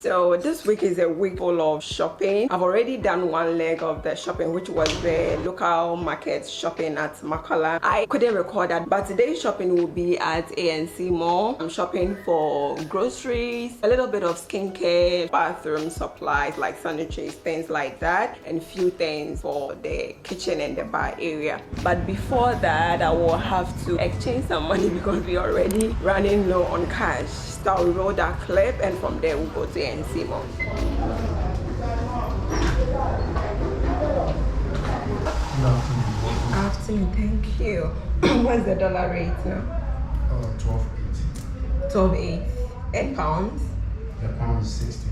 So this week is a week full of shopping. I've already done one leg of the shopping, which was the local market shopping at Makala. I couldn't record that, but today's shopping will be at ANC Mall. I'm shopping for groceries, a little bit of skincare, bathroom supplies like sanitaries, things like that, and a few things for the kitchen and the bar area. But before that, I will have to exchange some money because we're already running low on cash. So I'll roll that clip, and from there we'll go to ANC Mall. Afternoon, thank you. What's the dollar rate now? 12.80. 12.8. And pounds? The pound is 16.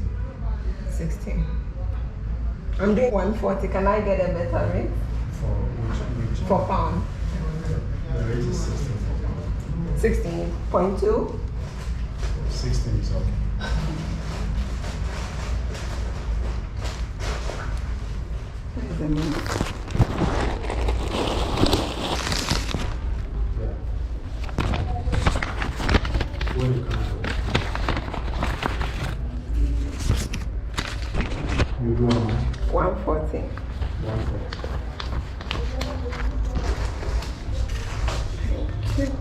16. I'm doing 140. Can I get a better rate? For which? For pound. The rate is 16 for pound. 16.2? 16 is okay. What is the number? Where you come from? You go on 140. 140. Thank you.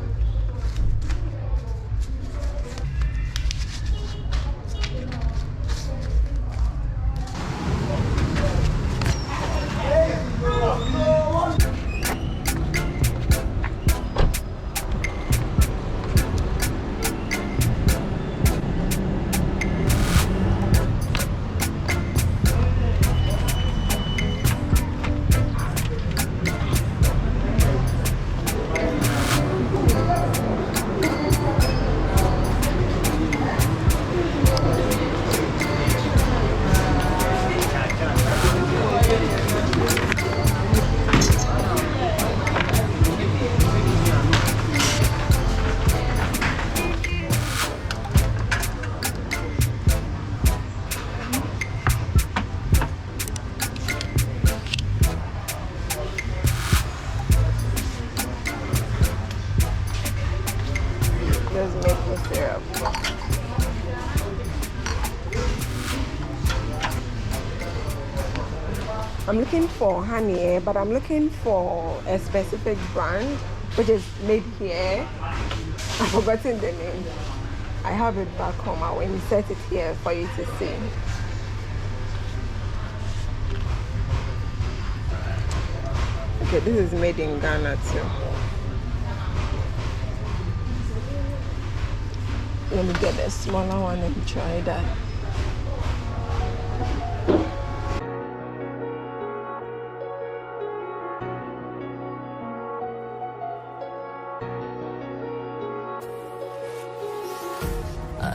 There's maple syrup. I'm looking for honey, but I'm looking for a specific brand which is made here. I've forgotten the name. I have it back home. I will insert it here for you to see. Okay, this is made in Ghana too. Let me get a smaller one and try that.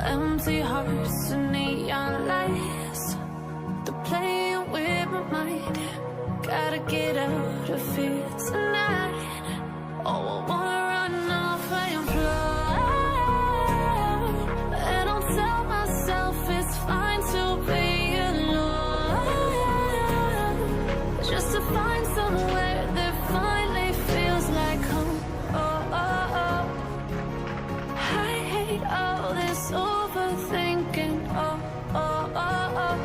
Empty hearts and neon lights, they're playing with my mind. Gotta get out of here tonight. Oh, I wanna run off and fly. And I'll tell myself it's fine to be alone, just to find somewhere that finally feels like home. Oh, oh, oh. I hate all this overthinking. Oh, oh, oh, oh.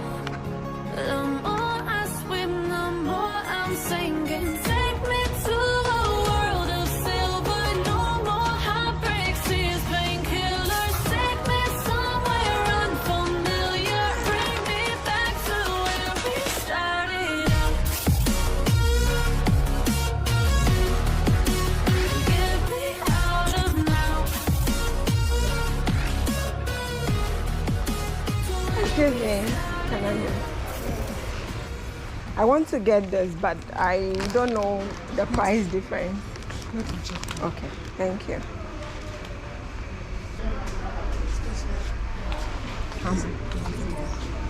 The more I swim, the more I'm sinking. Take me to a world of silver. No more heartbreaks, tears, painkillers. Take me somewhere unfamiliar. Bring me back to where we started out. Get me out of now. Excuse me, can I get? I want to get this, but I don't know the price difference. Okay, thank you.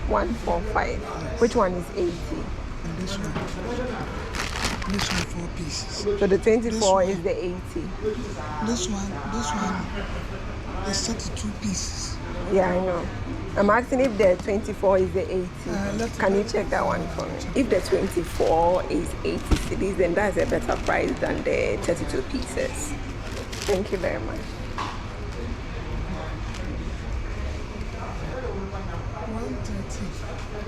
145. Which one is 80? And this one 4 pieces. So the 24 is the 80. This one is 32 pieces. Yeah, I know. I'm asking if the 24 is the 80. Can you check that one for me? If the 24 is 80 cedis, then that's a better price than the 32 pieces. Thank you very much. 130.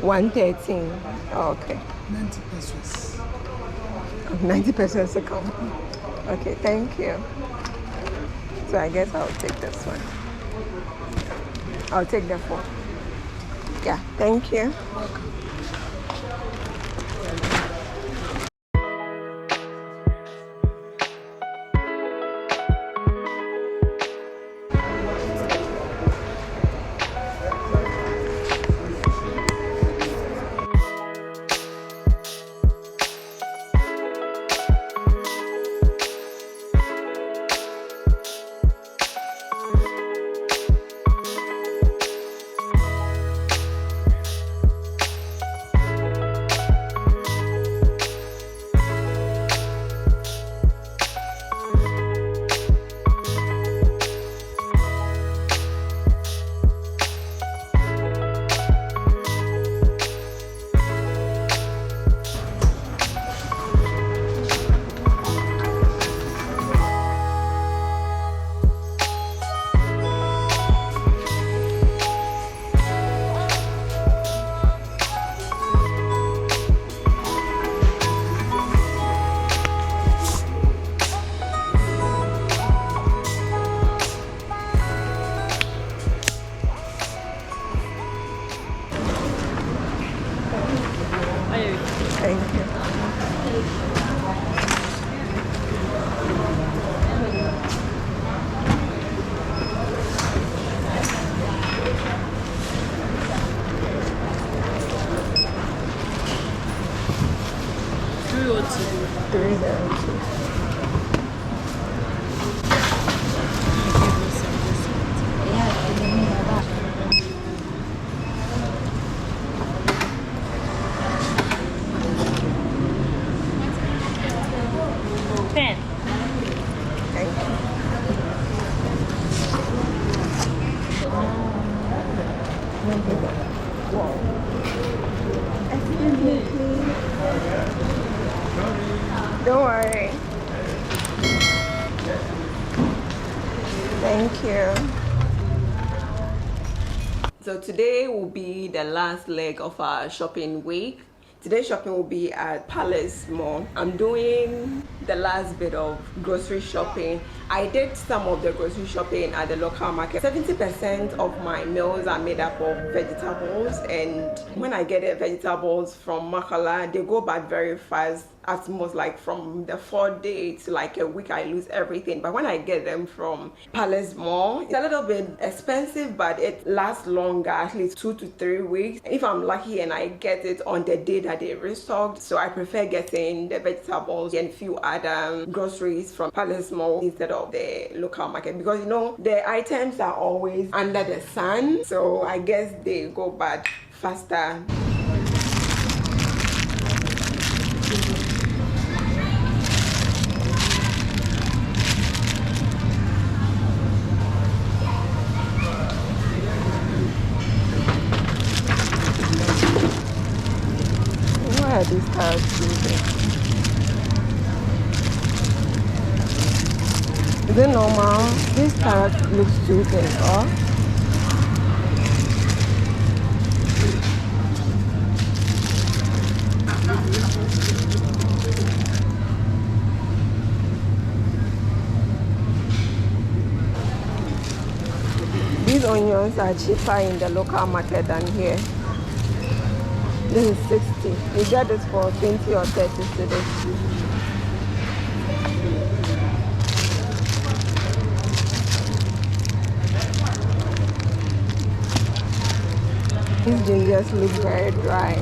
113. Oh, okay. 90 pesos. 90 pesos a cup. Okay, thank you. So I guess I'll take this one. I'll take the 4. Yeah, thank you. Thank you. Three there. Pen. Thank you. Wow. Excuse me, please. Don't worry. Thank you. So today will be the last leg of our shopping week. Today's shopping will be at Palace Mall. I'm doing the last bit of grocery shopping. I did some of the grocery shopping at the local market. 70% of my meals are made up of vegetables, and when I get the vegetables from Makala, they go bad very fast. At most, like from the 4th day to like a week, I lose everything. But when I get them from Palace Mall, it's a little bit expensive, but it lasts longer, at least 2 to 3 weeks. If I'm lucky and I get it on the day that they restocked, so I prefer getting the vegetables and few other groceries from Palace Mall instead of the local market, because you know the items are always under the sun, so I guess they go bad faster. Why are these carrots moving? Is it normal? This carrot looks too big, or? These onions are cheaper in the local market than here. This is 60. You get this for 20 or 30 cedis. These gingers look very dry.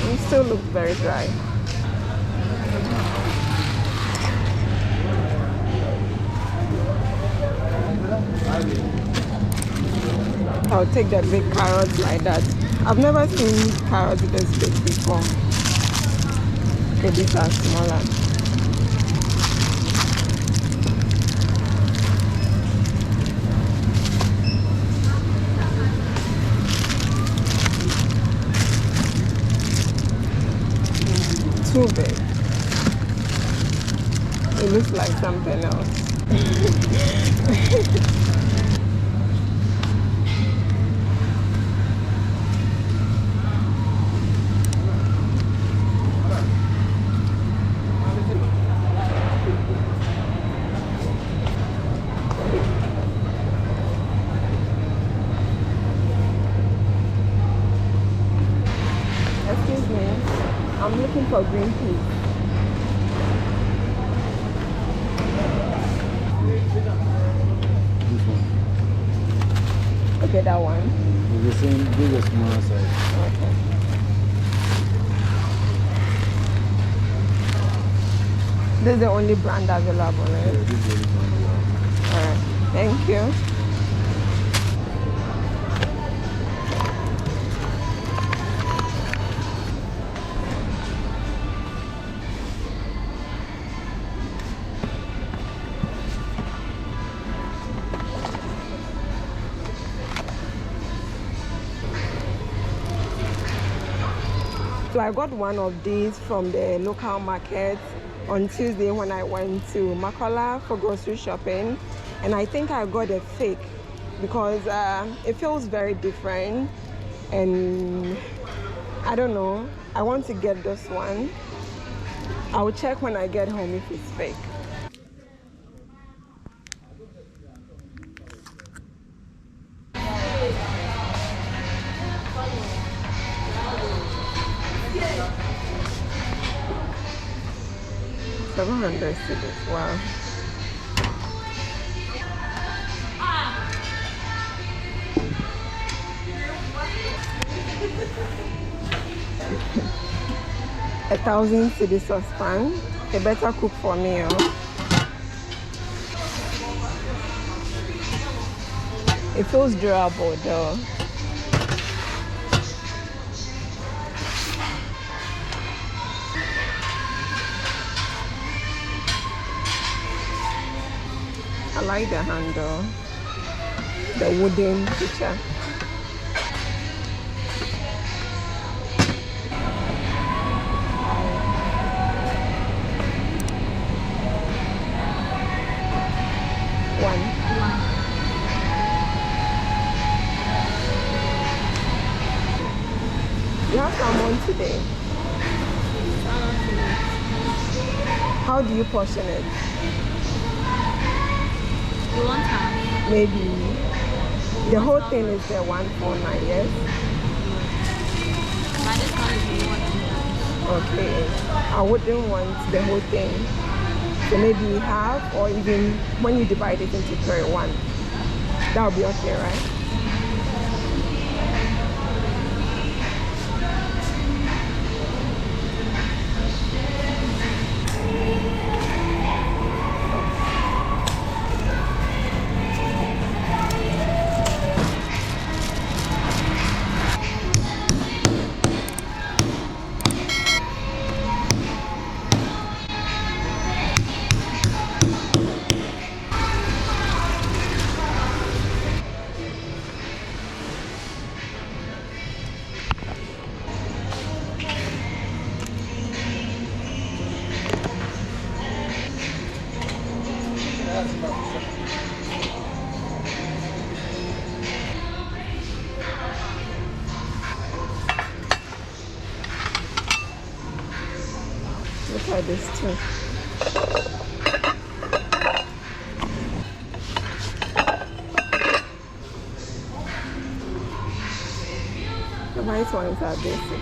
It still looks very dry. I'll take the big carrots like that. I've never seen carrots this big before. Okay, these are smaller. too big. It looks like something else. Excuse me, I'm looking for green peas. This one. Okay, that one. It's the same, big or small size. Okay. This is the only brand available, Yeah, right? this is the one. Alright, thank you. So I got one of these from the local market on Tuesday when I went to Makola for grocery shopping, and I think I got a fake because it feels very different, and I don't know, I want to get this one. I'll check when I get home if it's fake. $700, wow. A 1,000 cedi saucepan. They better cook for me. Oh. It feels durable though. I like the handle, the wooden feature. One. You have salmon today. How do you portion it? You want half? Maybe the whole thing is the 149, yes? But this one is more than that. Okay. I wouldn't want the whole thing. So maybe half, or even when you divide it into 1. That would be okay, right? Look at this too. The white ones are basic.